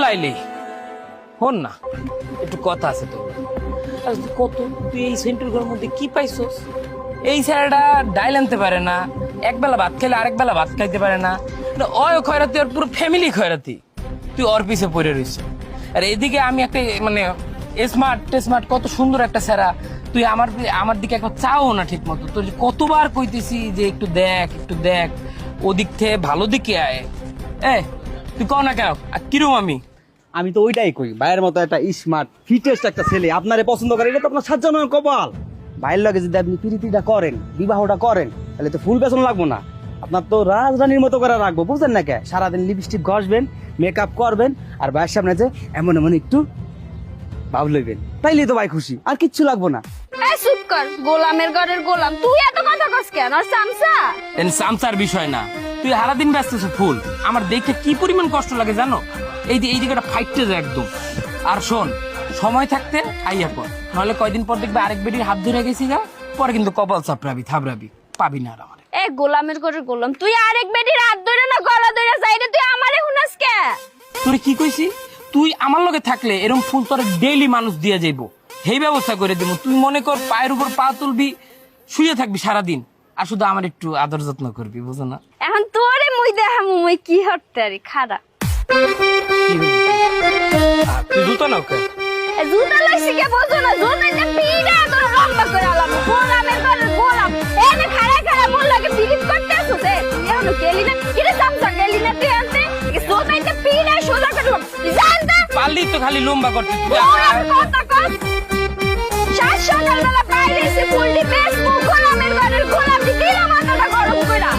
আইলি হন না, একটু কথা আছে তো। কত তুই এই সেন্টার ঘরের মধ্যে কি পাইছস? এই ছেলেটা ডাইল আনতে পারে না, এক বেলা ভাত খাইলে আরেক বেলা ভাত খাইতে পারে না। অয় খয়রাতি, ওর পুরো ফ্যামিলি খয়রাতি। তুই ওর পিছে পড়ে রইছ। আর এদিকে আমি একটা মানে স্মার্ট কত সুন্দর একটা সেরা, তুই আমার দিকে একবার চাও না ঠিক মতো। তোর কতবার কইতেছি যে একটু দেখ ওদিক থেকে ভালো দিকে আয়। তুই কও না কেন? আর কিরম আমি তো ওইটাই কই, ভাইয়ের মতো একটা স্মার্ট ফিটেস্ট একটা ছেলে আপনারে পছন্দ করে, এটা তো আপনার সাজ্জানো কপাল। ভাইয়ের লগে যদি আপনি প্রীতিটা করেন, বিবাহটা করেন, তাহলে তো ফুল বেতন লাগবো না। আপনার তো রাজরানীর মতো করে রাখবো, বুঝলেন না কে? সারাদিন লিপস্টিক ঘষবেন, মেকআপ করবেন, আর ভাইয়ের সামনে যে এমন একটু ভাব লইবেন, তাইলেই তো ভাই খুশি, আর কিচ্ছু লাগবো না। এই চুপ কর, গোলামের ঘরের গোলাম তুই এত কথা কস কেন? আর সামসা সামসার বিষয় না, তুই সারাদিন ব্যস্ত আছিস ফুল। আমার দেখে কি পরিমাণ কষ্ট লাগে জানো? এই দিকেটা ফাইটতে যায় একদম। আর শোন, সময় থাকতে আইয়া পর, নাহলে কয়দিন পর দেখবে আরেক বেটির হাত ধরে গেছি গা, পরে কিন্তু কপাল চাপড়াবি, থাবড়াবি, পাবি না আর আমার। এ গোলামের ঘরের গোলাম, তুই আরেক বেটির হাত ধরে না গলা ধরে যাইরে তুই আমারে হুনাস কে? তোরে কি কইছি? তুই আমার লগে থাকলে এরকম ফুল তোর ডেইলি মানুষ দিয়ে যাইবো, সেই ব্যবস্থা করে দেবো। তুই মনে কর পায়ের উপর পা তুলবি, শুয়ে থাকবি সারাদিন, আর শুধু আমার একটু আদর যত্ন করবি, বুঝো না? এখন তোরে মুই দেখামু মুই কি হটতে আরি খাড়া। তুই জুতো নাও কে? জুতা লইছি কে বুঝো না? জুতাটা পিড়া তোর লম্বা করে আলাম। গোলামের ঘরের গোলাম এনে খাড়া মোর লাগে পিরিত করতে আসছ রে। তুই এখনো গেলি না? কিরে সামসা গেলি না তুই আনতে? জুতাটা পিড়া সোজা করলাম জানতা পারলি তো খালি লম্বা করছিস তুই। কথা কস সাত সকালবেলা বাইরে এসে ফুলটি বেশ গোলামের ঘরের গোলাম দিকে মাথাটা গরম কইরা